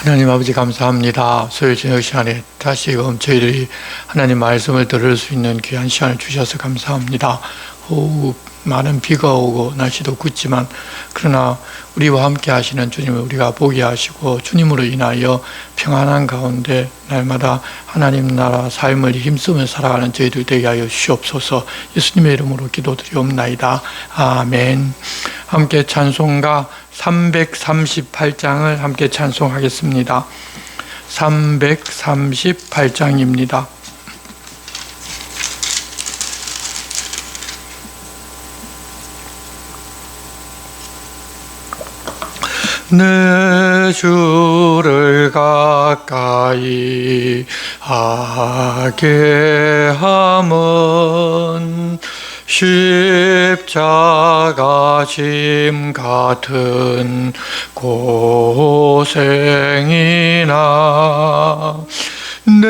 하나님 아버지 감사합니다. 수요일 저녁 시간에 다시금 저희들이 하나님 말씀을 들을 수 있는 귀한 시간을 주셔서 감사합니다. 많은 비가 오고 날씨도 굽지만 그러나 우리와 함께 하시는 주님을 우리가 보게 하시고 주님으로 인하여 평안한 가운데 날마다 하나님 나라 삶을 힘쓰며 살아가는 저희들 되게 하여 주시옵소서. 예수님의 이름으로 기도드리옵나이다. 아멘. 함께 찬송가 338장을 함께 찬송하겠습니다. 338장입니다. 내 주를 가까이 하게 함은 십자가 짐 같은 고생이나 내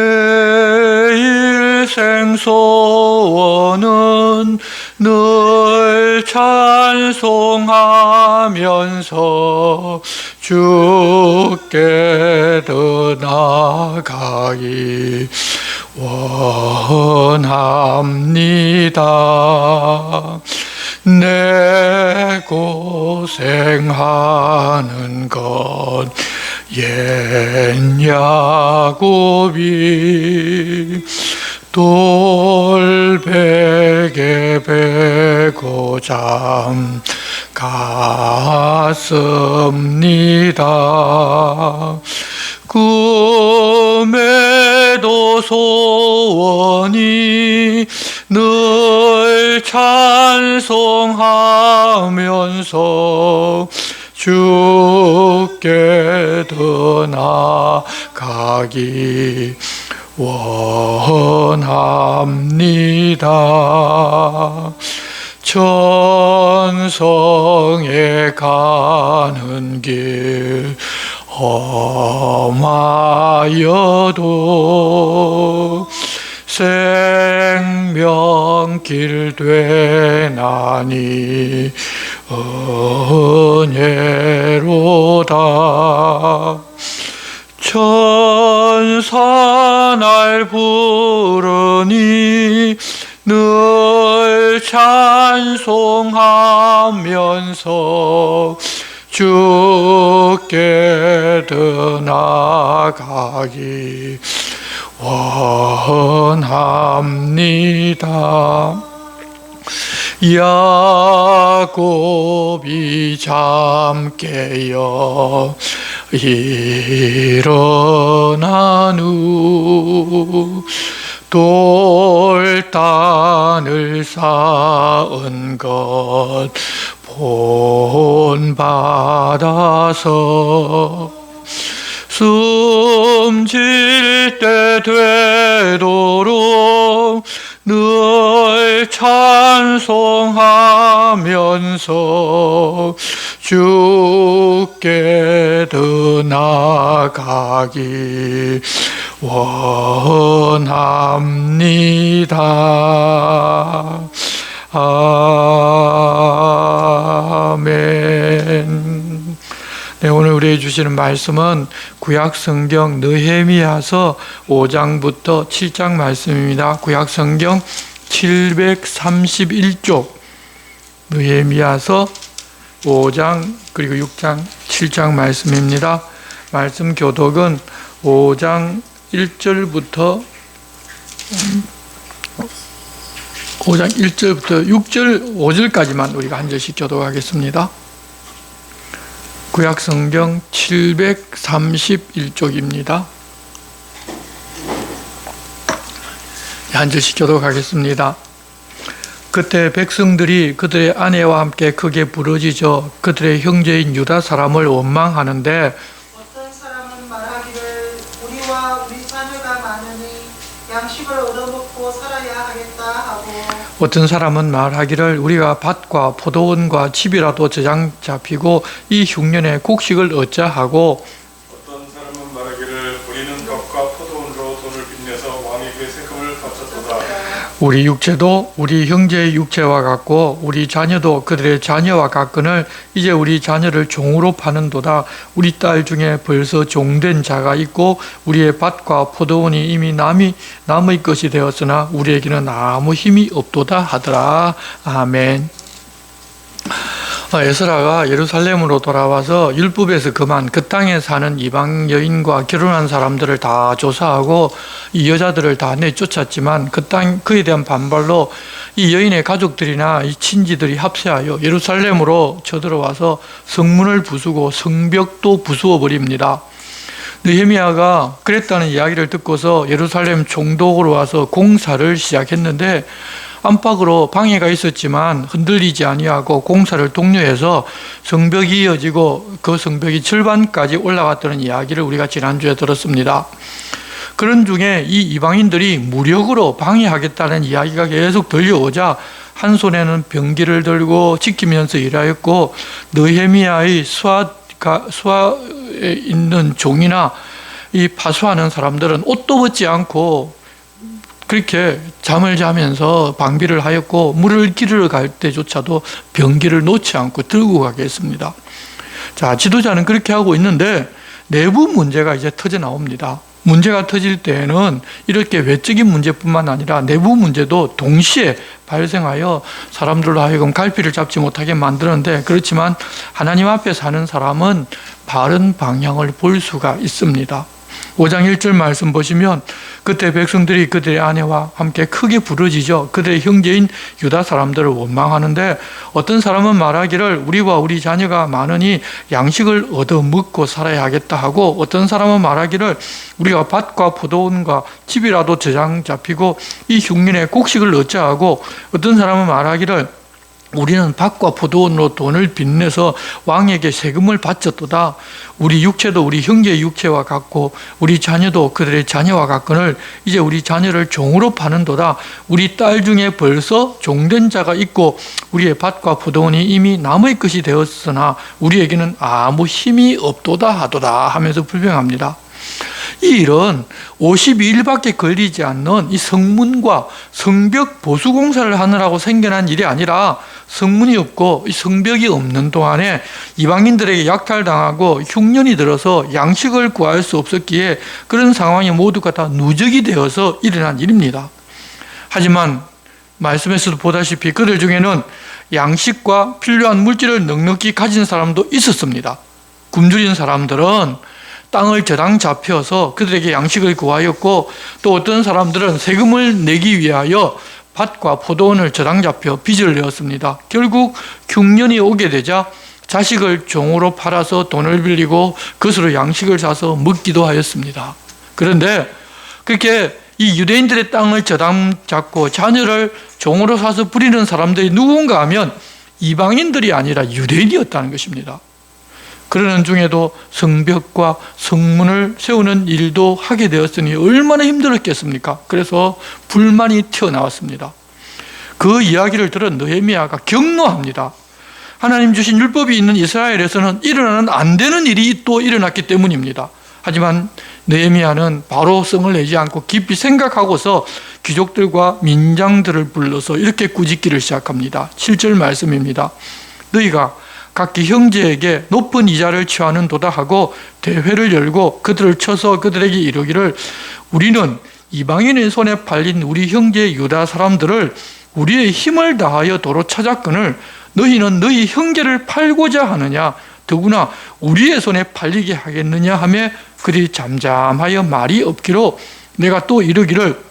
일생 소원은 늘 찬송하면서 주께 더 나아가기 원합니다. 내 고생하는 것 옛 야곱이 돌베개 베고 잠갔습니다. 꿈에도 소원이 늘 찬송하면서 주께 더 나아가기 원합니다. 천성에 가는 길 험하여도 생명길 되나니 은혜로다. 천사 날 부르니 늘 찬송하면서 주께 더 나아가기 원합니다. 야곱이 잠 깨어 일어난 후 돌단을 쌓은 것 본받아서 숨질 때 되도록 늘 찬송하면서 주께 더 나아가기 원합니다. 아멘. 네, 오늘 우리에게 주시는 말씀은 구약성경 느헤미야서 5장부터 7장 말씀입니다. 구약성경 731쪽 느헤미야서 5장 그리고 6장 7장 말씀입니다. 말씀 교독은 5장 1절부터 6절 5절까지만 우리가 한 절씩 교독하겠습니다. 구약성경 731쪽입니다. 한 절씩 교독하겠습니다. 그때 백성들이 그들의 아내와 함께 크게 부르짖어 그들의 형제인 유다 사람을 원망하는데 어떤 사람은 말하기를 우리와 우리 자녀가 많으니 양식을 얻어먹고 살아야 하겠다 하고 어떤 사람은 말하기를 우리가 밭과 포도원과 집이라도 저장 잡히고 이 흉년에 곡식을 얻자 하고 어떤 사람은 말하기를 우리는 밭과 포도원으로 돈을 빚내서 왕에게 세금을 바쳤도다. 우리 육체도 우리 형제의 육체와 같고 우리 자녀도 그들의 자녀와 같거늘 이제 우리 자녀를 종으로 파는도다. 우리 딸 중에 벌써 종된 자가 있고 우리의 밭과 포도원이 이미 남의 것이 되었으나 우리에게는 아무 힘이 없도다 하더라. 아멘. 에스라가 예루살렘으로 돌아와서 율법에서 그만 그 땅에 사는 이방 여인과 결혼한 사람들을 다 조사하고 이 여자들을 다 내쫓았지만 그에 대한 반발로 이 여인의 가족들이나 이 친지들이 합세하여 예루살렘으로 쳐들어와서 성문을 부수고 성벽도 부수어 버립니다. 느헤미야가 그랬다는 이야기를 듣고서 예루살렘 총독으로 와서 공사를 시작했는데 안팎으로 방해가 있었지만 흔들리지 아니하고 공사를 독려해서 성벽이 이어지고 그 성벽이 절반까지 올라갔다는 이야기를 우리가 지난주에 들었습니다. 그런 중에 이 이방인들이 무력으로 방해하겠다는 이야기가 계속 들려오자 한 손에는 병기를 들고 지키면서 일하였고 느헤미야의 수하에 있는 종이나 이 파수하는 사람들은 옷도 벗지 않고 그렇게 잠을 자면서 방비를 하였고 물을 기르러 갈 때조차도 병기를 놓지 않고 들고 가게 했습니다. 자, 지도자는 그렇게 하고 있는데 내부 문제가 이제 터져 나옵니다. 문제가 터질 때에는 이렇게 외적인 문제뿐만 아니라 내부 문제도 동시에 발생하여 사람들로 하여금 갈피를 잡지 못하게 만드는데, 그렇지만 하나님 앞에 사는 사람은 바른 방향을 볼 수가 있습니다. 5장 1절 말씀 보시면 그때 백성들이 그들의 아내와 함께 크게 부르짖어 그들의 형제인 유다 사람들을 원망하는데, 어떤 사람은 말하기를 우리와 우리 자녀가 많으니 양식을 얻어 먹고 살아야 하겠다 하고, 어떤 사람은 말하기를 우리가 밭과 포도원과 집이라도 저장 잡히고 이 흉년에 곡식을 얻자 하고, 어떤 사람은 말하기를 우리는 밭과 포도원으로 돈을 빚내서 왕에게 세금을 바쳤도다. 우리 육체도 우리 형제의 육체와 같고 우리 자녀도 그들의 자녀와 같거늘 이제 우리 자녀를 종으로 파는도다. 우리 딸 중에 벌써 종된 자가 있고 우리의 밭과 포도원이 이미 남의 것이 되었으나 우리에게는 아무 힘이 없도다 하도다 하면서 불평합니다. 이 일은 52일밖에 걸리지 않는 이 성문과 성벽 보수 공사를 하느라고 생겨난 일이 아니라, 성문이 없고 이 성벽이 없는 동안에 이방인들에게 약탈당하고 흉년이 들어서 양식을 구할 수 없었기에 그런 상황이 모두가 다 누적이 되어서 일어난 일입니다. 하지만 말씀에서도 보다시피 그들 중에는 양식과 필요한 물질을 넉넉히 가진 사람도 있었습니다. 굶주린 사람들은 땅을 저당 잡혀서 그들에게 양식을 구하였고, 또 어떤 사람들은 세금을 내기 위하여 밭과 포도원을 저당 잡혀 빚을 내었습니다. 결국 흉년이 오게 되자 자식을 종으로 팔아서 돈을 빌리고 그것으로 양식을 사서 먹기도 하였습니다. 그런데 그렇게 이 유대인들의 땅을 저당 잡고 자녀를 종으로 사서 부리는 사람들이 누군가 하면 이방인들이 아니라 유대인이었다는 것입니다. 그러는 중에도 성벽과 성문을 세우는 일도 하게 되었으니 얼마나 힘들었겠습니까? 그래서 불만이 튀어나왔습니다. 그 이야기를 들은 느헤미야가 격노합니다. 하나님 주신 율법이 있는 이스라엘에서는 일어나는 안 되는 일이 또 일어났기 때문입니다. 하지만 느헤미야는 바로 성을 내지 않고 깊이 생각하고서 귀족들과 민장들을 불러서 이렇게 꾸짖기를 시작합니다. 7절 말씀입니다. 너희가 각기 형제에게 높은 이자를 취하는 도다 하고 대회를 열고 그들을 쳐서 그들에게 이르기를 우리는 이방인의 손에 팔린 우리 형제 유다 사람들을 우리의 힘을 다하여 도로 찾았거늘 너희는 너희 형제를 팔고자 하느냐, 더구나 우리의 손에 팔리게 하겠느냐 하며 그들이 잠잠하여 말이 없기로 내가 또 이르기를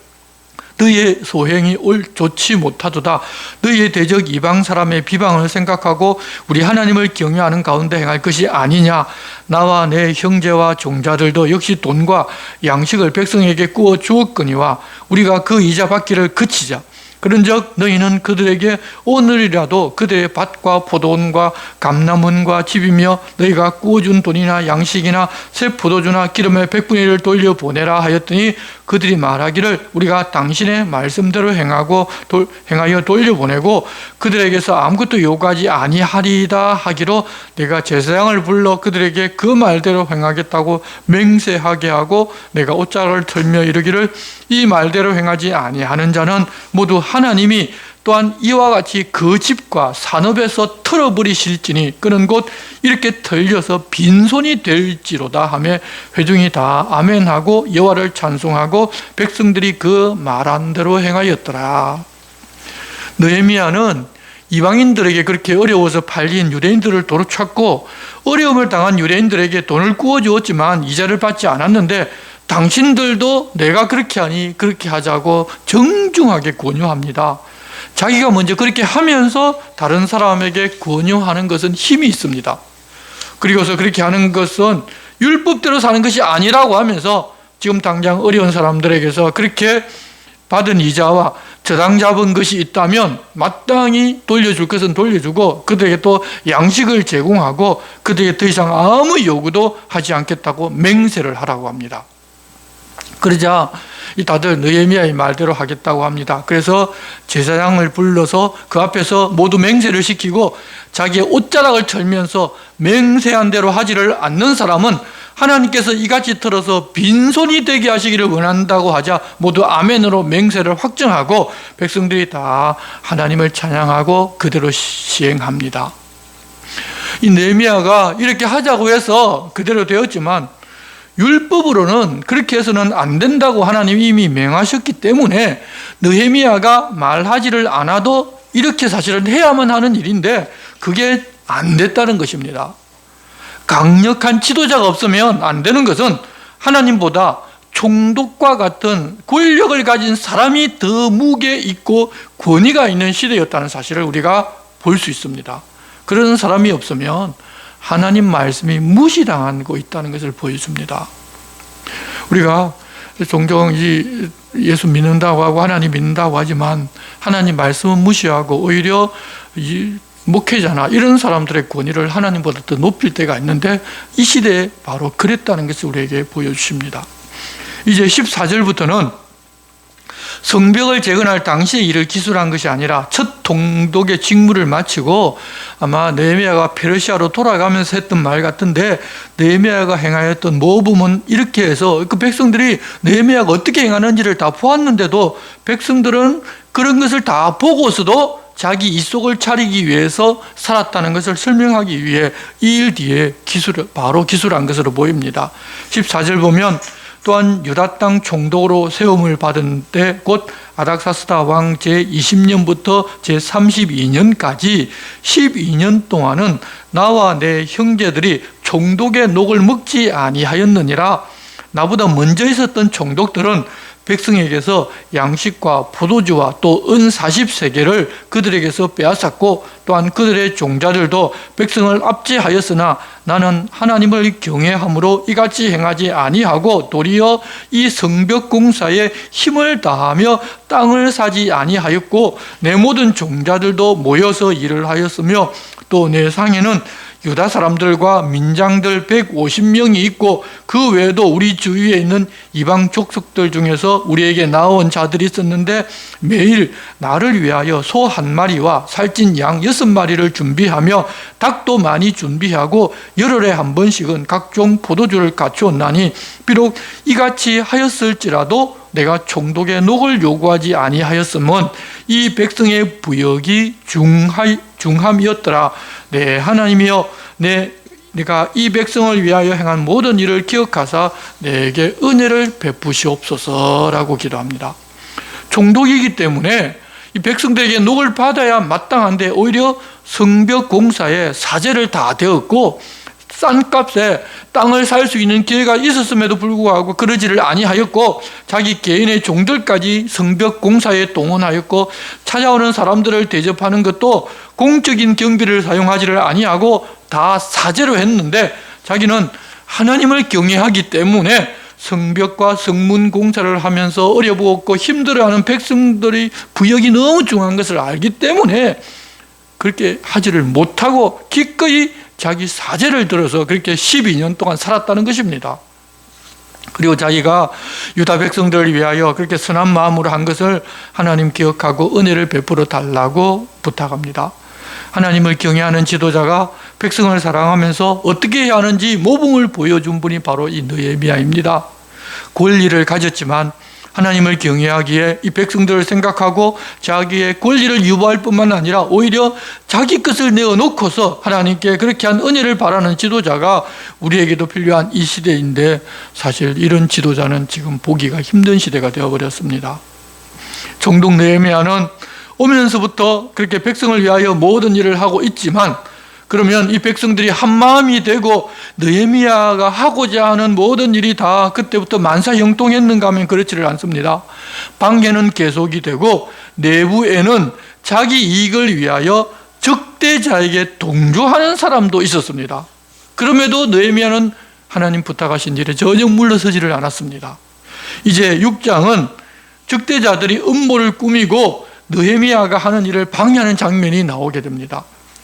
너희의 소행이 좋지 못하도다. 너희의 대적 이방 사람의 비방을 생각하고 우리 하나님을 경외하는 가운데 행할 것이 아니냐. 나와 내 형제와 종자들도 역시 돈과 양식을 백성에게 구워 주었거니와 우리가 그 이자 받기를 그치자. 그런즉 너희는 그들에게 오늘이라도 그들의 밭과 포도원과 감람원과 집이며 너희가 구워준 돈이나 양식이나 새 포도주나 기름의 100분의 1을 돌려보내라 하였더니 그들이 말하기를 우리가 당신의 말씀대로 행하여 돌려보내고 그들에게서 아무것도 요구하지 아니하리이다 하기로 내가 제사장을 불러 그들에게 그 말대로 행하겠다고 맹세하게 하고 내가 옷자락을 털며 이르기를 이 말대로 행하지 아니하는 자는 모두 하나님이 또한 이와 같이 그 집과 산업에서 털어버리실지니 그는 곧 이렇게 털려서 빈손이 될지로다 하며 회중이 다 아멘하고 여호와를 찬송하고 백성들이 그 말한 대로 행하였더라. 느헤미야는 이방인들에게 그렇게 어려워서 팔린 유대인들을 도로 찾고 어려움을 당한 유대인들에게 돈을 구워주었지만 이자를 받지 않았는데 당신들도 내가 그렇게 하니 그렇게 하자고 정중하게 권유합니다. 자기가 먼저 그렇게 하면서 다른 사람에게 권유하는 것은 힘이 있습니다. 그리고서 그렇게 하는 것은 율법대로 사는 것이 아니라고 하면서 지금 당장 어려운 사람들에게서 그렇게 받은 이자와 저당 잡은 것이 있다면 마땅히 돌려줄 것은 돌려주고 그들에게 또 양식을 제공하고 그들에게 더 이상 아무 요구도 하지 않겠다고 맹세를 하라고 합니다. 그러자 다들 느헤미야의 말대로 하겠다고 합니다. 그래서 제사장을 불러서 그 앞에서 모두 맹세를 시키고 자기의 옷자락을 털면서 맹세한 대로 하지를 않는 사람은 하나님께서 이같이 털어서 빈손이 되게 하시기를 원한다고 하자 모두 아멘으로 맹세를 확정하고 백성들이 다 하나님을 찬양하고 그대로 시행합니다. 이 느헤미야가 이렇게 하자고 해서 그대로 되었지만 율법으로는 그렇게 해서는 안 된다고 하나님이 이미 명하셨기 때문에 느헤미야가 말하지를 않아도 이렇게 사실은 해야만 하는 일인데 그게 안 됐다는 것입니다. 강력한 지도자가 없으면 안 되는 것은 하나님보다 총독과 같은 권력을 가진 사람이 더 무게 있고 권위가 있는 시대였다는 사실을 우리가 볼 수 있습니다. 그런 사람이 없으면 하나님 말씀이 무시당하고 있다는 것을 보여줍니다. 우리가 종종 예수 믿는다고 하고 하나님 믿는다고 하지만 하나님 말씀은 무시하고 오히려 목회자나 이런 사람들의 권위를 하나님보다 더 높일 때가 있는데 이 시대에 바로 그랬다는 것을 우리에게 보여주십니다. 이제 14절부터는 성벽을 재건할 당시의 일을 기술한 것이 아니라 첫 동독의 직무를 마치고 아마 느헤미야가 페르시아로 돌아가면서 했던 말 같은데 느헤미야가 행하였던 모범은 이렇게 해서 그 백성들이 느헤미야가 어떻게 행하는지를 다 보았는데도 백성들은 그런 것을 다 보고서도 자기 이속을 차리기 위해서 살았다는 것을 설명하기 위해 이 일 뒤에 바로 기술한 것으로 보입니다. 14절 보면 또한 유다 땅 총독으로 세움을 받은 때 곧 아닥사스다 왕 제20년부터 제32년까지 12년 동안은 나와 내 형제들이 총독의 녹을 먹지 아니하였느니라. 나보다 먼저 있었던 총독들은 백성에게서 양식과 포도주와 또 은 40세겔을 그들에게서 빼앗았고 또한 그들의 종자들도 백성을 압제하였으나 나는 하나님을 경외함으로 이같이 행하지 아니하고 도리어 이 성벽 공사에 힘을 다하며 땅을 사지 아니하였고 내 모든 종자들도 모여서 일을 하였으며 또 내 상에는 유다 사람들과 민장들 150명이 있고 그 외에도 우리 주위에 있는 이방 족속들 중에서 우리에게 나온 자들이 있었는데 매일 나를 위하여 소 1마리와 살찐 양 6마리를 준비하며 닭도 많이 준비하고 열흘에 한 번씩은 각종 포도주를 갖추었나니 비록 이같이 하였을지라도 내가 총독의 녹을 요구하지 아니하였으면 이 백성의 부역이 중함이었더라. 네, 하나님이여, 내가 이 백성을 위하여 행한 모든 일을 기억하사 내게 은혜를 베푸시옵소서라고 기도합니다. 총독이기 때문에 이 백성들에게 녹을 받아야 마땅한데 오히려 성벽 공사에 사제를 다 되었고 싼 값에 땅을 살 수 있는 기회가 있었음에도 불구하고 그러지를 아니하였고 자기 개인의 종들까지 성벽 공사에 동원하였고 찾아오는 사람들을 대접하는 것도 공적인 경비를 사용하지를 아니하고 다 사제로 했는데 자기는 하나님을 경외하기 때문에 성벽과 성문 공사를 하면서 어려웠고 힘들어하는 백성들의 부역이 너무 중요한 것을 알기 때문에 그렇게 하지를 못하고 기꺼이 자기 사제를 들어서 그렇게 12년 동안 살았다는 것입니다. 그리고 자기가 유다 백성들을 위하여 그렇게 선한 마음으로 한 것을 하나님 기억하고 은혜를 베풀어 달라고 부탁합니다. 하나님을 경외하는 지도자가 백성을 사랑하면서 어떻게 해야 하는지 모범을 보여준 분이 바로 이 느헤미야입니다. 권리를 가졌지만 하나님을 경외하기에 이 백성들을 생각하고 자기의 권리를 유보할 뿐만 아니라 오히려 자기 것을 내어놓고서 하나님께 그렇게 한 은혜를 바라는 지도자가 우리에게도 필요한 이 시대인데, 사실 이런 지도자는 지금 보기가 힘든 시대가 되어버렸습니다. 총독 느헤미야는 오면서부터 그렇게 백성을 위하여 모든 일을 하고 있지만, 그러면 이 백성들이 한 마음이 되고 느헤미야가 하고자 하는 모든 일이 다 그때부터 만사형통했는가 하면 그렇지를 않습니다. 밖에는 계속이 되고 내부에는 자기 이익을 위하여 적대자에게 동조하는 사람도 있었습니다. 그럼에도 느헤미야는 하나님 부탁하신 일에 전혀 물러서지를 않았습니다. 이제 6장은 적대자들이 음모를 꾸미고 느헤미야가 하는 일을 방해하는 장면이 나오게 됩니다.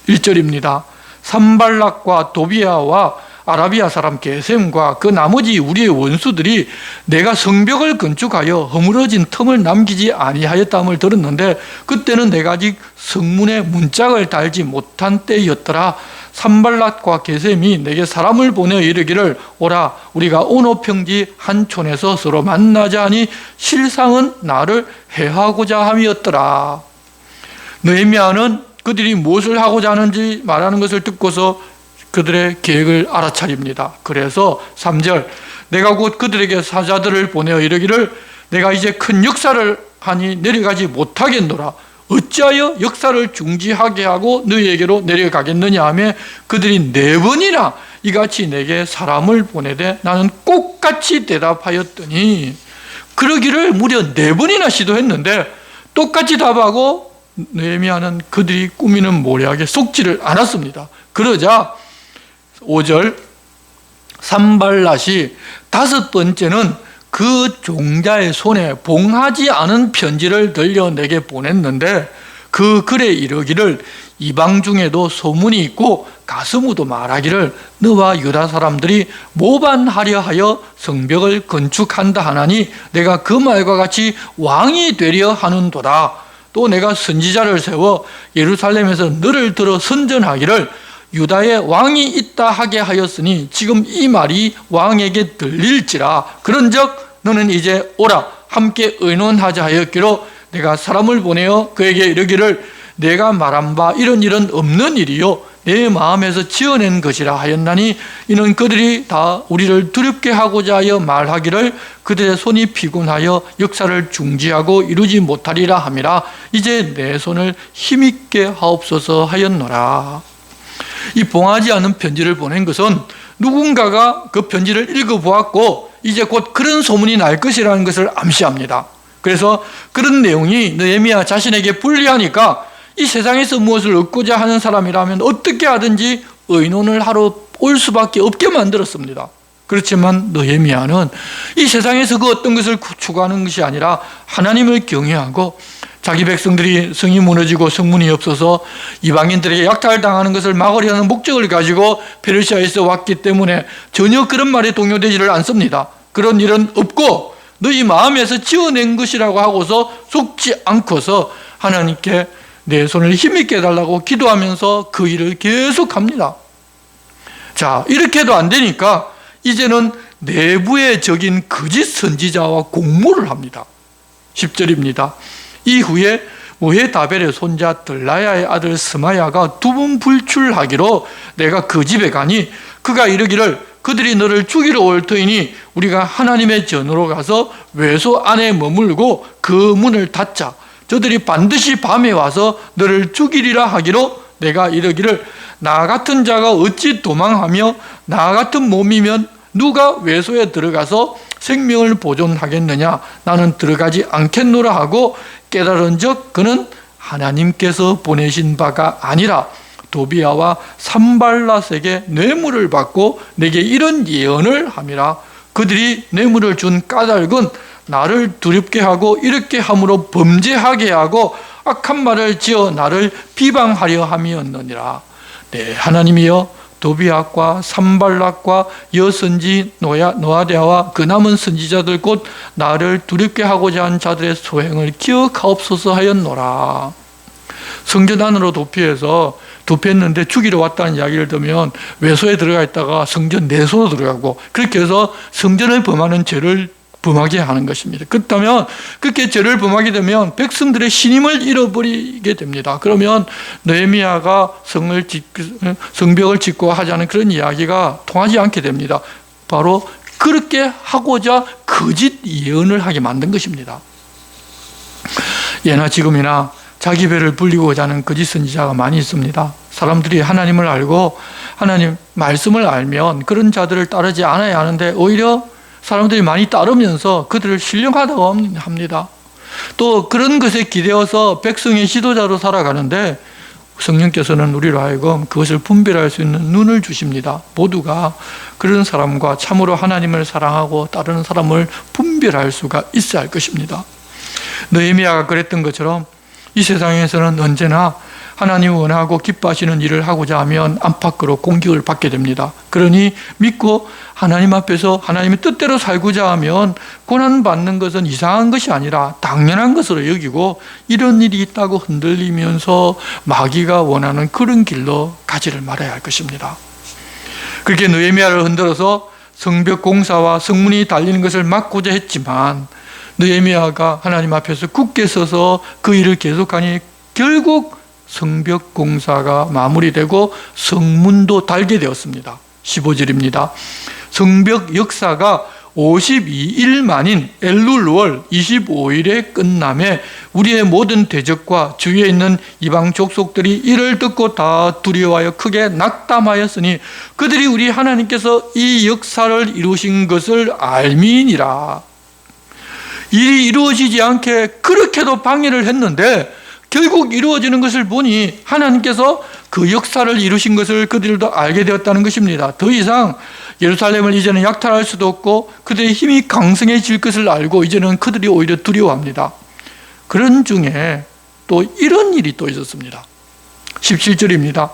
1절입니다. 산발락과 도비아와 아라비아 사람 게셈과 그 나머지 우리의 원수들이 내가 성벽을 건축하여 허물어진 틈을 남기지 아니하였다함을 들었는데 그때는 내가 아직 성문에 문짝을 달지 못한 때였더라. 산발락과 게셈이 내게 사람을 보내어 이르기를 오라 우리가 오노 평지 한 촌에서 서로 만나자 하니 실상은 나를 해하고자 함이었더라. 느헤미야는 그들이 무엇을 하고자 하는지 말하는 것을 듣고서 그들의 계획을 알아차립니다. 그래서 3절 내가 곧 그들에게 사자들을 보내어 이르기를 내가 이제 큰 역사를 하니 내려가지 못하겠노라. 어찌하여 역사를 중지하게 하고 너희에게로 내려가겠느냐 하며 그들이 4번이나 이같이 내게 사람을 보내되 나는 똑같이 대답하였더니, 그러기를 무려 4번이나 시도했는데 똑같이 답하고 느헤미야는 그들이 꾸미는 모략에 속지를 않았습니다. 그러자 5절 산발랏이 5번째는 그 종자의 손에 봉하지 않은 편지를 들려 내게 보냈는데 그 글에 이르기를 이방 중에도 소문이 있고 가스무도 말하기를 너와 유다 사람들이 모반하려 하여 성벽을 건축한다 하나니 내가 그 말과 같이 왕이 되려 하는도다. 또 내가 선지자를 세워 예루살렘에서 너를 들어 선전하기를 유다에 왕이 있다 하게 하였으니 지금 이 말이 왕에게 들릴지라. 그런즉 너는 이제 오라 함께 의논하자 하였기로 내가 사람을 보내어 그에게 이르기를 내가 말한 바 이런 일은 없는 일이요 내 마음에서 지어낸 것이라 하였나니 이는 그들이 다 우리를 두렵게 하고자 하여 말하기를 그들의 손이 피곤하여 역사를 중지하고 이루지 못하리라 함이라. 이제 내 손을 힘있게 하옵소서 하였노라. 이 봉하지 않은 편지를 보낸 것은 누군가가 그 편지를 읽어보았고 이제 곧 그런 소문이 날 것이라는 것을 암시합니다. 그래서 그런 내용이 느헤미야 자신에게 불리하니까 이 세상에서 무엇을 얻고자 하는 사람이라면 어떻게 하든지 의논을 하러 올 수밖에 없게 만들었습니다. 그렇지만 느헤미야는 이 세상에서 그 어떤 것을 추구하는 것이 아니라 하나님을 경외하고 자기 백성들이 성이 무너지고 성문이 없어서 이방인들에게 약탈당하는 것을 막으려는 목적을 가지고 페르시아에서 왔기 때문에 전혀 그런 말에 동요되지를 않습니다. 그런 일은 없고 너희 마음에서 지어낸 것이라고 하고서 속지 않고서 하나님께 내 손을 힘있게 해달라고 기도하면서 그 일을 계속합니다. 자, 이렇게 해도 안 되니까 이제는 내부의 적인 거짓 선지자와 공모를 합니다. 10절입니다. 이후에 모헤다벨의 손자 들라야의 아들 스마야가 2번 불출하기로 내가 그 집에 가니 그가 이르기를 그들이 너를 죽이러 올 터이니 우리가 하나님의 전으로 가서 외소 안에 머물고 그 문을 닫자. 저들이 반드시 밤에 와서 너를 죽이리라 하기로 내가 이르기를 나 같은 자가 어찌 도망하며 나 같은 몸이면 누가 외소에 들어가서 생명을 보존하겠느냐. 나는 들어가지 않겠노라 하고 깨달은 적 그는 하나님께서 보내신 바가 아니라 도비아와 산발랏에게 뇌물을 받고 내게 이런 예언을 함이라. 그들이 뇌물을 준 까닭은 나를 두렵게 하고 이렇게 함으로 범죄하게 하고 악한 말을 지어 나를 비방하려 함이었느니라. 네, 하나님이여 도비앗과 산발락과 여선지 노아디아와 그 남은 선지자들 곧 나를 두렵게 하고자 한 자들의 소행을 기억하옵소서 하였노라. 성전 안으로 도피했는데 죽이러 왔다는 이야기를 들으면 외소에 들어가 있다가 성전 내소로 들어가고 그렇게 해서 성전을 범하는 죄를 범하게 하는 것입니다. 그렇다면 그렇게 죄를 범하게 되면 백성들의 신임을 잃어버리게 됩니다. 그러면 느헤미야가 성벽을 짓고 하자는 그런 이야기가 통하지 않게 됩니다. 바로 그렇게 하고자 거짓 예언을 하게 만든 것입니다. 예나 지금이나 자기 배를 불리고자 하는 거짓 선지자가 많이 있습니다. 사람들이 하나님을 알고 하나님 말씀을 알면 그런 자들을 따르지 않아야 하는데 오히려 사람들이 많이 따르면서 그들을 신령하다고 합니다. 또 그런 것에 기대어서 백성의 지도자로 살아가는데 성령께서는 우리로 하여금 그것을 분별할 수 있는 눈을 주십니다. 모두가 그런 사람과 참으로 하나님을 사랑하고 따르는 사람을 분별할 수가 있어야 할 것입니다. 느헤미야가 그랬던 것처럼 이 세상에서는 언제나 하나님이 원하고 기뻐하시는 일을 하고자 하면 안팎으로 공격을 받게 됩니다. 그러니 믿고 하나님 앞에서 하나님의 뜻대로 살고자 하면 고난받는 것은 이상한 것이 아니라 당연한 것으로 여기고 이런 일이 있다고 흔들리면서 마귀가 원하는 그런 길로 가지를 말아야 할 것입니다. 그렇게 느헤미야를 흔들어서 성벽 공사와 성문이 달리는 것을 막고자 했지만 느헤미야가 하나님 앞에서 굳게 서서 그 일을 계속하니 결국 성벽 공사가 마무리되고 성문도 달게 되었습니다. 15절입니다. 성벽 역사가 52일 만인 엘룰월 25일에 끝남에 우리의 모든 대적과 주위에 있는 이방 족속들이 이를 듣고 다 두려워하여 크게 낙담하였으니 그들이 우리 하나님께서 이 역사를 이루신 것을 알미니라. 일이 이루어지지 않게 그렇게도 방해를 했는데 결국 이루어지는 것을 보니 하나님께서 그 역사를 이루신 것을 그들도 알게 되었다는 것입니다. 더 이상 예루살렘을 이제는 약탈할 수도 없고 그들의 힘이 강성해질 것을 알고 이제는 그들이 오히려 두려워합니다. 그런 중에 또 이런 일이 또 있었습니다. 17절입니다.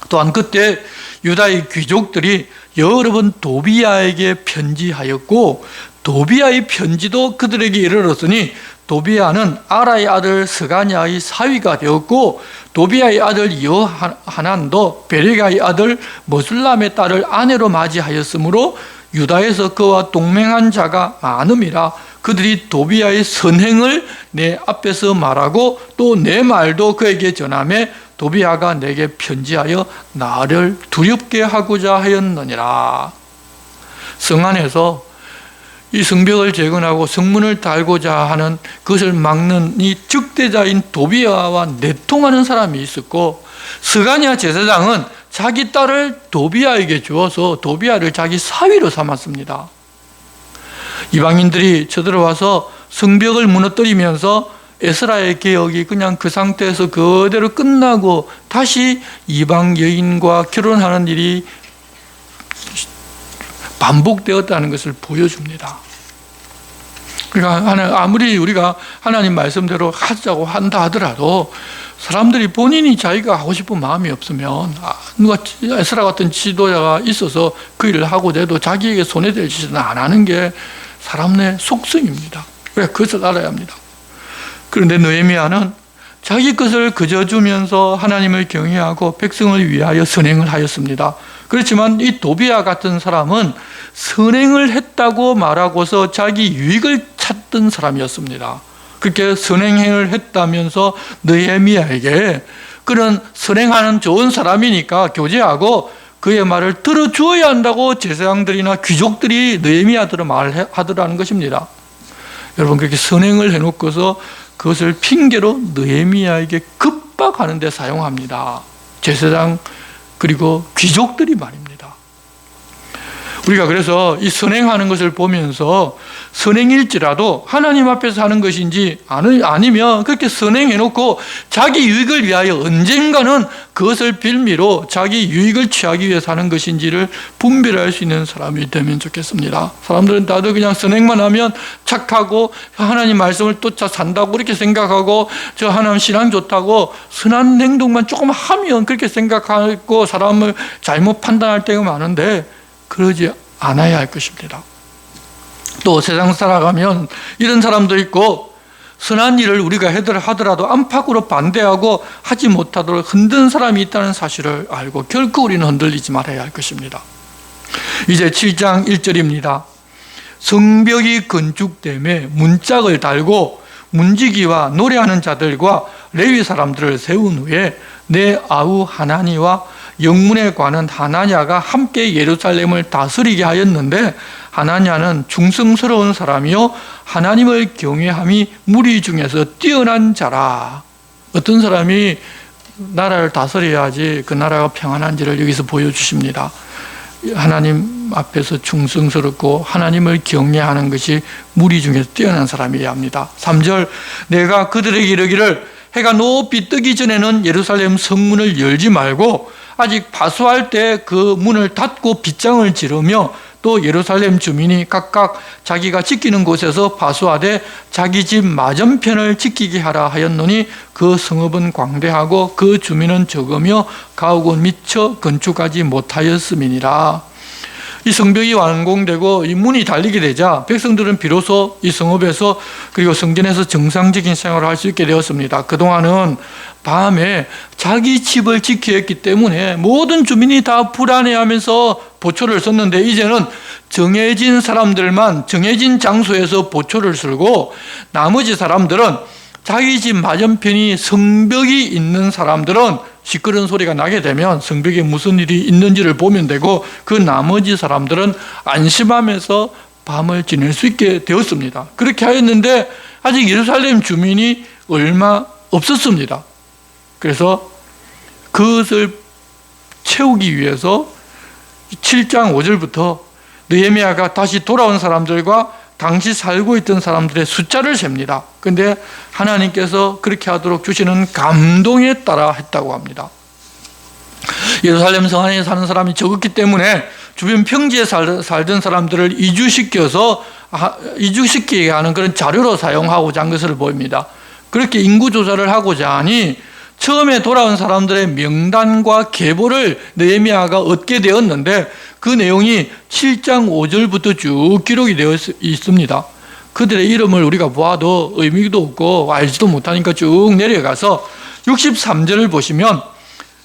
또한 그때 유다의 귀족들이 여러 번 도비야에게 편지하였고 도비야의 편지도 그들에게 이르렀으니 도비야는 아라의 아들 스가냐의 사위가 되었고 도비야의 아들 여하난도 베레가의 아들 머술람의 딸을 아내로 맞이하였으므로 유다에서 그와 동맹한 자가 많음이라. 그들이 도비야의 선행을 내 앞에서 말하고 또 내 말도 그에게 전하매 도비야가 내게 편지하여 나를 두렵게 하고자 하였느니라. 성 안에서 이 성벽을 재건하고 성문을 달고자 하는 그것을 막는 이 적대자인 도비야와 내통하는 사람이 있었고 스가냐 제사장은 자기 딸을 도비야에게 주어서 도비야를 자기 사위로 삼았습니다. 이방인들이 쳐들어와서 성벽을 무너뜨리면서 에스라의 개혁이 그냥 그 상태에서 그대로 끝나고 다시 이방 여인과 결혼하는 일이 반복되었다는 것을 보여줍니다. 그러니까 아무리 우리가 하나님 말씀대로 하자고 한다 하더라도 사람들이 본인이 자기가 하고 싶은 마음이 없으면 누가 에스라 같은 지도자가 있어서 그 일을 하고 돼도 자기에게 손해될 짓은 안 하는 게 사람의 속성입니다. 왜? 그것을 알아야 합니다. 그런데 느헤미야는 자기 것을 그져주면서 하나님을 경외하고 백성을 위하여 선행을 하였습니다. 그렇지만 이 도비야 같은 사람은 선행을 했다고 말하고서 자기 유익을 찾던 사람이었습니다. 그렇게 선행을 했다면서 느헤미야에게 그런 선행하는 좋은 사람이니까 교제하고 그의 말을 들어주어야 한다고 제사장들이나 귀족들이 느헤미야들을 말하더라는 것입니다. 여러분 그렇게 선행을 해놓고서 그것을 핑계로 느헤미야에게 급박하는 데 사용합니다. 제사장 그리고 귀족들이 말입니다. 우리가 그래서 이 선행하는 것을 보면서 선행일지라도 하나님 앞에서 하는 것인지 아니면 그렇게 선행해놓고 자기 유익을 위하여 언젠가는 그것을 빌미로 자기 유익을 취하기 위해서 하는 것인지를 분별할 수 있는 사람이 되면 좋겠습니다. 사람들은 다들 그냥 선행만 하면 착하고 하나님 말씀을 쫓아 산다고 그렇게 생각하고 저 하나님 신앙 좋다고 선한 행동만 조금 하면 그렇게 생각하고 사람을 잘못 판단할 때가 많은데 그러지 않아야 할 것입니다. 또 세상 살아가면 이런 사람도 있고 선한 일을 우리가 하더라도 안팎으로 반대하고 하지 못하도록 흔든 사람이 있다는 사실을 알고 결코 우리는 흔들리지 말아야 할 것입니다. 이제 7장 1절입니다. 성벽이 건축됨에 문짝을 달고 문지기와 노래하는 자들과 레위 사람들을 세운 후에 내 아우 하나니와 영문에 관한 하나냐가 함께 예루살렘을 다스리게 하였는데 하나냐는 충성스러운 사람이요 하나님을 경외함이 무리 중에서 뛰어난 자라. 어떤 사람이 나라를 다스려야지 그 나라가 평안한지를 여기서 보여주십니다. 하나님 앞에서 충성스럽고 하나님을 경외하는 것이 무리 중에서 뛰어난 사람이어야 합니다. 3절 내가 그들에게 이르기를 해가 높이 뜨기 전에는 예루살렘 성문을 열지 말고 아직 파수할 때 그 문을 닫고 빗장을 지르며 또 예루살렘 주민이 각각 자기가 지키는 곳에서 파수하되 자기 집 맞은편을 지키게 하라 하였노니 그 성읍은 광대하고 그 주민은 적으며 가옥은 미처 건축하지 못하였음이니라. 이 성벽이 완공되고 이 문이 달리게 되자 백성들은 비로소 이 성읍에서 그리고 성전에서 정상적인 생활을 할 수 있게 되었습니다. 그동안은 밤에 자기 집을 지켜야 했기 때문에 모든 주민이 다 불안해하면서 보초를 썼는데 이제는 정해진 사람들만 정해진 장소에서 보초를 쓰고 나머지 사람들은 자기 집 맞은편이 성벽이 있는 사람들은 시끄러운 소리가 나게 되면 성벽에 무슨 일이 있는지를 보면 되고 그 나머지 사람들은 안심하면서 밤을 지낼 수 있게 되었습니다. 그렇게 하였는데 아직 예루살렘 주민이 얼마 없었습니다. 그래서 그것을 채우기 위해서 7장 5절부터 느헤미야가 다시 돌아온 사람들과 당시 살고 있던 사람들의 숫자를 셉니다. 그런데 하나님께서 그렇게 하도록 주시는 감동에 따라 했다고 합니다. 예루살렘 성 안에 사는 사람이 적었기 때문에 주변 평지에 살던 사람들을 이주시키게 하는 그런 자료로 사용하고자 한 것을 보입니다. 그렇게 인구 조사를 하고자 하니 처음에 돌아온 사람들의 명단과 계보를 느헤미야가 얻게 되었는데 그 내용이 7장 5절부터 쭉 기록이 되어 있습니다. 그들의 이름을 우리가 보아도 의미도 없고 알지도 못하니까 쭉 내려가서 63절을 보시면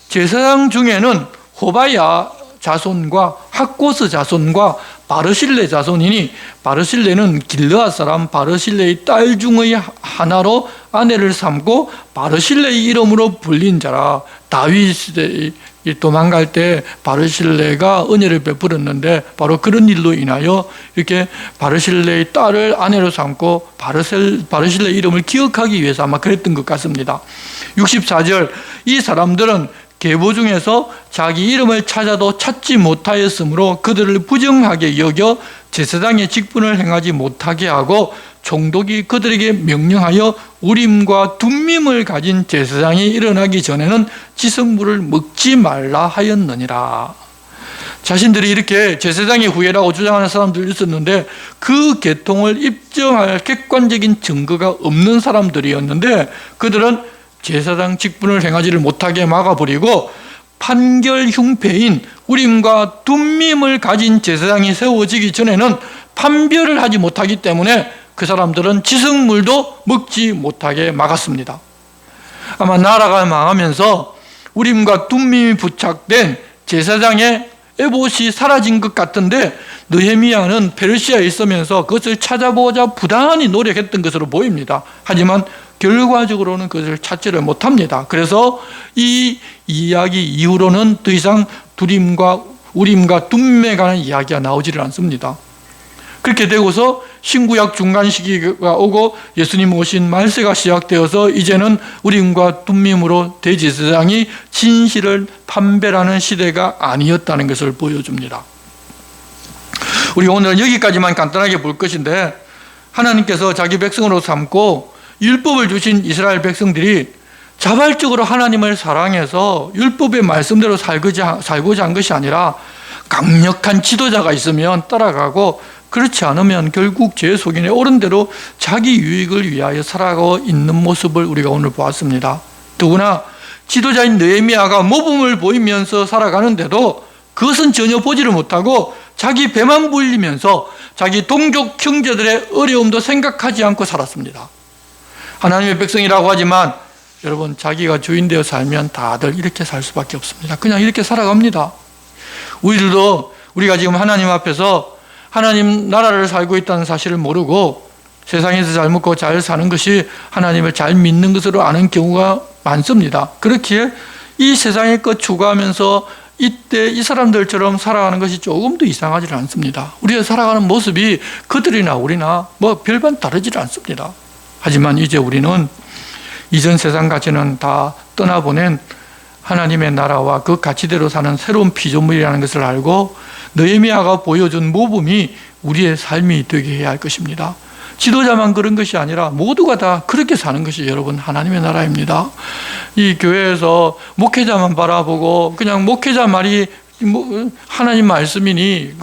제사장 중에는 호바야 자손과 학고스 자손과 바르실레 자손이니 바르실레는 길르앗 사람 바르실레의 딸 중의 하나로 아내를 삼고 바르실레의 이름으로 불린 자라. 다윗이 도망갈 때 바르실레가 은혜를 베풀었는데 바로 그런 일로 인하여 이렇게 바르실레의 딸을 아내로 삼고 바르실레 이름을 기억하기 위해서 아마 그랬던 것 같습니다. 64절 이 사람들은 계보 중에서 자기 이름을 찾아도 찾지 못하였으므로 그들을 부정하게 여겨 제사장의 직분을 행하지 못하게 하고 총독이 그들에게 명령하여 우림과 둠밈을 가진 제사장이 일어나기 전에는 지성물을 먹지 말라 하였느니라. 자신들이 이렇게 제사장의 후예라고 주장하는 사람들이 있었는데 그 계통을 입증할 객관적인 증거가 없는 사람들이었는데 그들은 제사장 직분을 행하지를 못하게 막아버리고 판결 흉패인 우림과 둠밈을 가진 제사장이 세워지기 전에는 판별을 하지 못하기 때문에 그 사람들은 지성물도 먹지 못하게 막았습니다. 아마 나라가 망하면서 우림과 둠밈이 부착된 제사장의 에봇이 사라진 것 같은데 느헤미야는 페르시아에 있으면서 그것을 찾아보자 부단히 노력했던 것으로 보입니다. 하지만 결과적으로는 그것을 찾지를 못합니다. 그래서 이 이야기 이후로는 더 이상 우림과 둠밈에 관한 이야기가 나오지를 않습니다. 그렇게 되고서 신구약 중간 시기가 오고 예수님 오신 말세가 시작되어서 이제는 우림과 둠밈으로 대제사장이 진실을 판별하는 시대가 아니었다는 것을 보여줍니다. 우리가 오늘은 여기까지만 간단하게 볼 것인데, 하나님께서 자기 백성으로 삼고 율법을 주신 이스라엘 백성들이 자발적으로 하나님을 사랑해서 율법의 말씀대로 살고자 한 것이 아니라 강력한 지도자가 있으면 따라가고, 그렇지 않으면 결국 제 속인에 옳은 대로 자기 유익을 위하여 살아가고 있는 모습을 우리가 오늘 보았습니다. 더구나 지도자인 느헤미야가 모범을 보이면서 살아가는데도 그것은 전혀 보지를 못하고 자기 배만 불리면서 자기 동족 형제들의 어려움도 생각하지 않고 살았습니다. 하나님의 백성이라고 하지만 여러분, 자기가 주인 되어 살면 다들 이렇게 살 수밖에 없습니다. 그냥 이렇게 살아갑니다. 우리가 지금 하나님 앞에서 하나님 나라를 살고 있다는 사실을 모르고 세상에서 잘 먹고 잘 사는 것이 하나님을 잘 믿는 것으로 아는 경우가 많습니다. 그렇기에 이 세상의 것 추구하면서 이때 이 사람들처럼 살아가는 것이 조금도 이상하지 않습니다. 우리가 살아가는 모습이 그들이나 우리나 뭐 별반 다르지 않습니다. 하지만 이제 우리는 이전 세상 가치는 다 떠나보낸 하나님의 나라와 그 가치대로 사는 새로운 피조물이라는 것을 알고 느헤미야가 보여준 모범이 우리의 삶이 되게 해야 할 것입니다. 지도자만 그런 것이 아니라 모두가 다 그렇게 사는 것이 여러분 하나님의 나라입니다. 이 교회에서 목회자만 바라보고 그냥 목회자 말이 하나님 말씀이니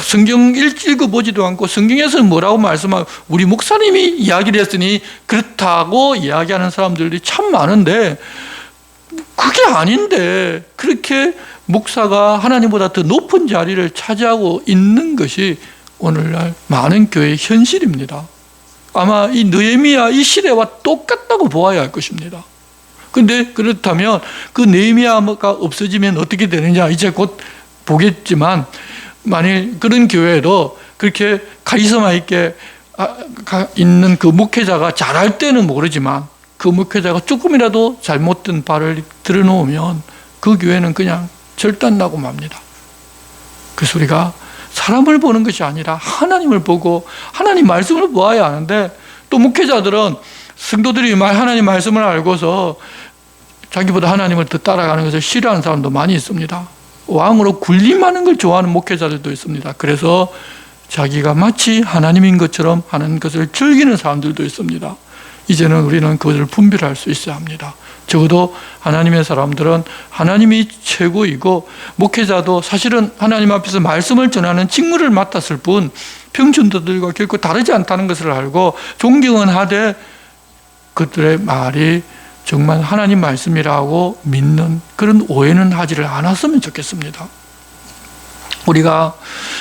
성경 읽어보지도 않고 성경에서 뭐라고 말씀하고 우리 목사님이 이야기를 했으니 그렇다고 이야기하는 사람들이 참 많은데, 그게 아닌데 그렇게 목사가 하나님보다 더 높은 자리를 차지하고 있는 것이 오늘날 많은 교회의 현실입니다. 아마 이 느헤미야 이 시대와 똑같다고 보아야 할 것입니다. 그런데 그렇다면 그 느헤미야가 없어지면 어떻게 되느냐 이제 곧 보겠지만, 만일 그런 교회에도 그렇게 카리스마 있게 있는 그 목회자가 잘할 때는 모르지만 그 목회자가 조금이라도 잘못된 바를 들어놓으면 그 교회는 그냥 절단나고 맙니다. 그래서 우리가 사람을 보는 것이 아니라 하나님을 보고 하나님 말씀을 보아야 하는데, 또 목회자들은 성도들이 하나님 말씀을 알고서 자기보다 하나님을 더 따라가는 것을 싫어하는 사람도 많이 있습니다. 왕으로 군림하는 걸 좋아하는 목회자들도 있습니다. 그래서 자기가 마치 하나님인 것처럼 하는 것을 즐기는 사람들도 있습니다. 이제는 우리는 그것을 분별할 수 있어야 합니다. 적어도 하나님의 사람들은 하나님이 최고이고, 목회자도 사실은 하나님 앞에서 말씀을 전하는 직무를 맡았을 뿐 평신도들과 결코 다르지 않다는 것을 알고 존경은 하되 그들의 말이 정말 하나님 말씀이라고 믿는 그런 오해는 하지를 않았으면 좋겠습니다. 우리가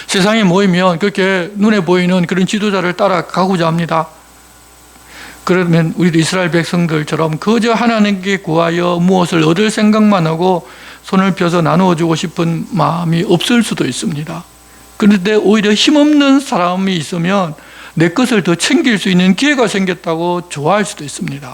세상에 모이면 그렇게 눈에 보이는 그런 지도자를 따라가고자 합니다. 그러면 우리도 이스라엘 백성들처럼 그저 하나님께 구하여 무엇을 얻을 생각만 하고 손을 펴서 나누어주고 싶은 마음이 없을 수도 있습니다. 그런데 오히려 힘없는 사람이 있으면 내 것을 더 챙길 수 있는 기회가 생겼다고 좋아할 수도 있습니다.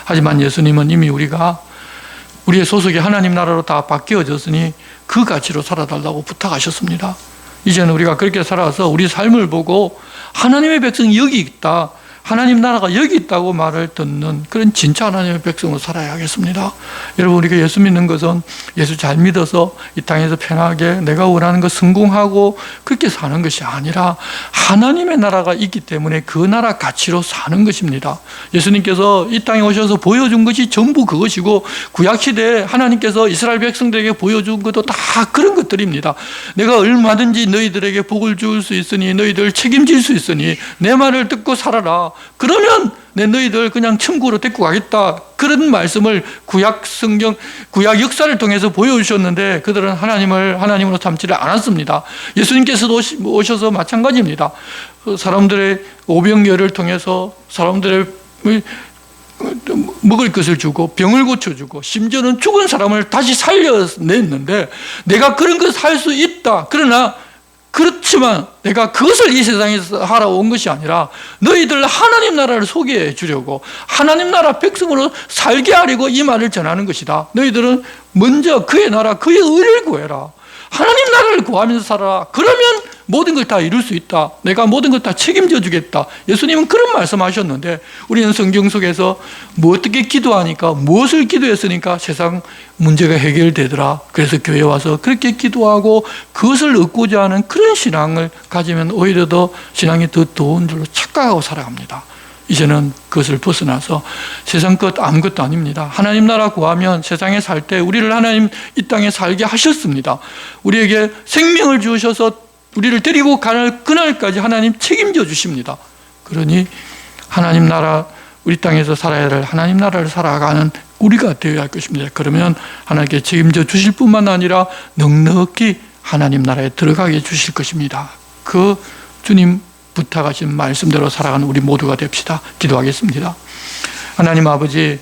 하지만 예수님은 이미 우리의 소속이 하나님 나라로 다 바뀌어졌으니 그 가치로 살아달라고 부탁하셨습니다. 이제는 우리가 그렇게 살아서 우리 삶을 보고 하나님의 백성이 여기 있다, 하나님 나라가 여기 있다고 말을 듣는 그런 진짜 하나님의 백성으로 살아야 하겠습니다. 여러분, 우리가 예수 믿는 것은 예수 잘 믿어서 이 땅에서 편하게 내가 원하는 것 성공하고 그렇게 사는 것이 아니라 하나님의 나라가 있기 때문에 그 나라 가치로 사는 것입니다. 예수님께서 이 땅에 오셔서 보여준 것이 전부 그것이고, 구약시대에 하나님께서 이스라엘 백성들에게 보여준 것도 다 그런 것들입니다. 내가 얼마든지 너희들에게 복을 줄 수 있으니 너희들 책임질 수 있으니 내 말을 듣고 살아라. 그러면 내 너희들 그냥 천국으로 데리고 가겠다. 그런 말씀을 구약 성경, 구약 역사를 통해서 보여주셨는데 그들은 하나님을 하나님으로 삼지를 않았습니다. 예수님께서도 오셔서 마찬가지입니다. 사람들의 오병이어를 통해서 사람들의 먹을 것을 주고 병을 고쳐주고 심지어는 죽은 사람을 다시 살려냈는데, 내가 그런 것을 할 수 있다. 그렇지만 내가 그것을 이 세상에서 하러 온 것이 아니라 너희들 하나님 나라를 소개해 주려고, 하나님 나라 백성으로 살게 하려고 이 말을 전하는 것이다. 너희들은 먼저 그의 나라, 그의 의를 구해라. 하나님 나라를 구하면서 살아라. 그러면 모든 걸 다 이룰 수 있다. 내가 모든 걸 다 책임져 주겠다. 예수님은 그런 말씀하셨는데 우리는 성경 속에서 뭐 어떻게 기도하니까 무엇을 기도했으니까 세상 문제가 해결되더라. 그래서 교회 와서 그렇게 기도하고 그것을 얻고자 하는 그런 신앙을 가지면 오히려 더 신앙이 더 좋은 줄로 착각하고 살아갑니다. 이제는 그것을 벗어나서 세상 것 아무것도 아닙니다. 하나님 나라 구하면 세상에 살 때 우리를 하나님 이 땅에 살게 하셨습니다. 우리에게 생명을 주셔서 우리를 데리고 가는 그날까지 하나님 책임져 주십니다. 그러니 하나님 나라, 우리 땅에서 살아야 할 하나님 나라를 살아가는 우리가 되어야 할 것입니다. 그러면 하나님께 책임져 주실 뿐만 아니라 넉넉히 하나님 나라에 들어가게 해주실 것입니다. 그 주님 부탁하신 말씀대로 살아가는 우리 모두가 됩시다. 기도하겠습니다. 하나님 아버지,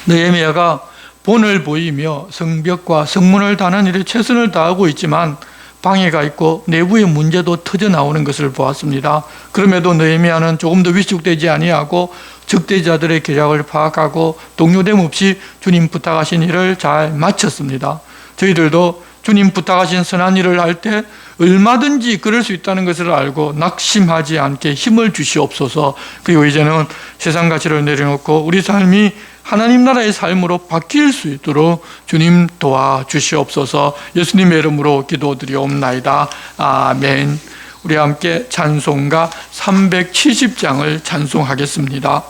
느헤미야가 본을 보이며 성벽과 성문을 다는 일에 최선을 다하고 있지만 방해가 있고 내부의 문제도 터져 나오는 것을 보았습니다. 그럼에도 느헤미야는 조금 더 위축되지 아니하고 적대자들의 계략을 파악하고 동요됨 없이 주님 부탁하신 일을 잘 마쳤습니다. 저희들도 주님 부탁하신 선한 일을 할 때 얼마든지 그럴 수 있다는 것을 알고 낙심하지 않게 힘을 주시옵소서. 그리고 이제는 세상 가치를 내려놓고 우리 삶이 하나님 나라의 삶으로 바뀔 수 있도록 주님 도와주시옵소서. 예수님의 이름으로 기도드리옵나이다. 아멘. 우리 함께 찬송가 370장을 찬송하겠습니다.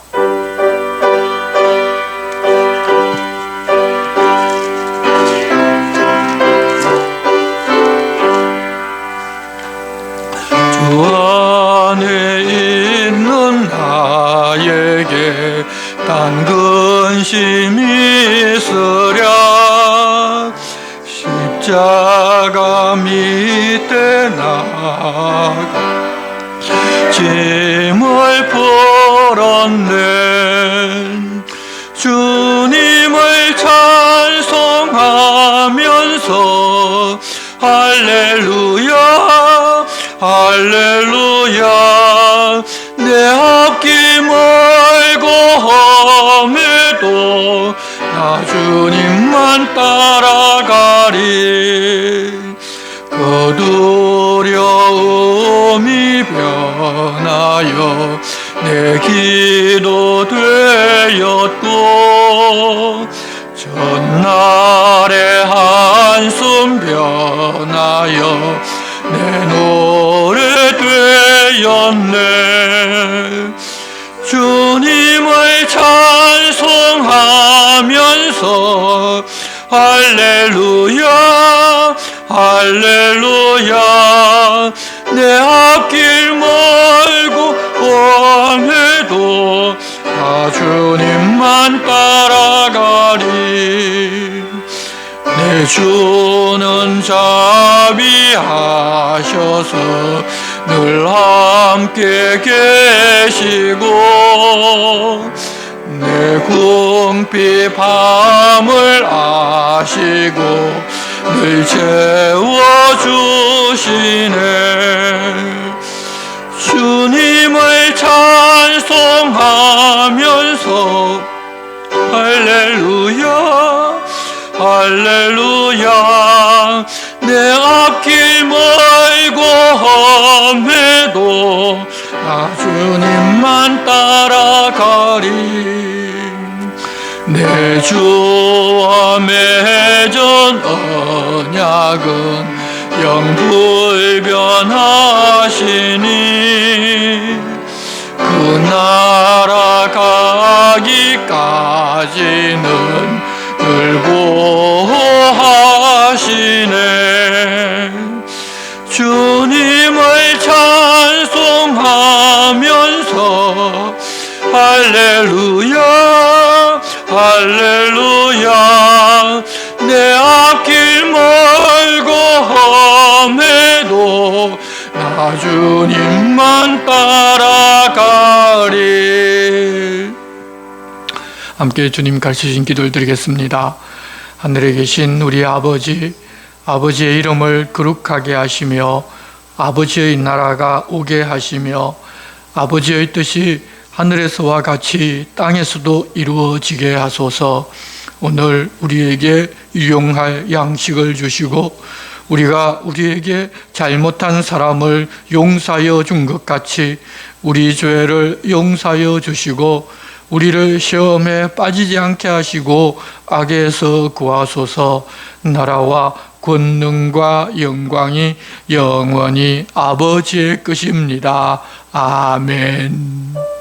주 안에 있는 나에게 단 근심이 있으랴 십자가 밑에 나가 짐을 풀었네. 주님을 찬송하면서 할렐루야 할렐루야. 내 앞길 멀고 험해도 나 주님만 따라가리. 그 두려움이 변하여 내 기도 되었고 전날의 한숨 변하여 내 노래 되었네. 주님을 찬송하면서 할렐루야 할렐루야. 내 앞길 멀고 험해도 나 주님만 따라가리. 내 주는 자비하셔서 늘 함께 계시고 내 궁핍 밤을 아시고 늘 채워주시네. 주님을 찬송하면서 할렐루야 할렐루야. 내 앞길 멀고 험해도 나 주님만 따라가리. 내 주와 맺은 언약은 영불변하시니 그 나라 가기까지는 늘 보호하시네. 주님을 찬송하면서 할렐루야 할렐루야. 내 앞길 멀고 험해도 나 주님만 따라가리. 함께 주님 가르치신 기도를 드리겠습니다. 하늘에 계신 우리 아버지, 아버지의 이름을 거룩하게 하시며 아버지의 나라가 오게 하시며 아버지의 뜻이 하늘에서와 같이 땅에서도 이루어지게 하소서. 오늘 우리에게 유용할 양식을 주시고 우리가 우리에게 잘못한 사람을 용서하여 준 것 같이 우리 죄를 용서하여 주시고 우리를 시험에 빠지지 않게 하시고 악에서 구하소서. 나라와 권능과 영광이 영원히 아버지의 것입니다. 아멘.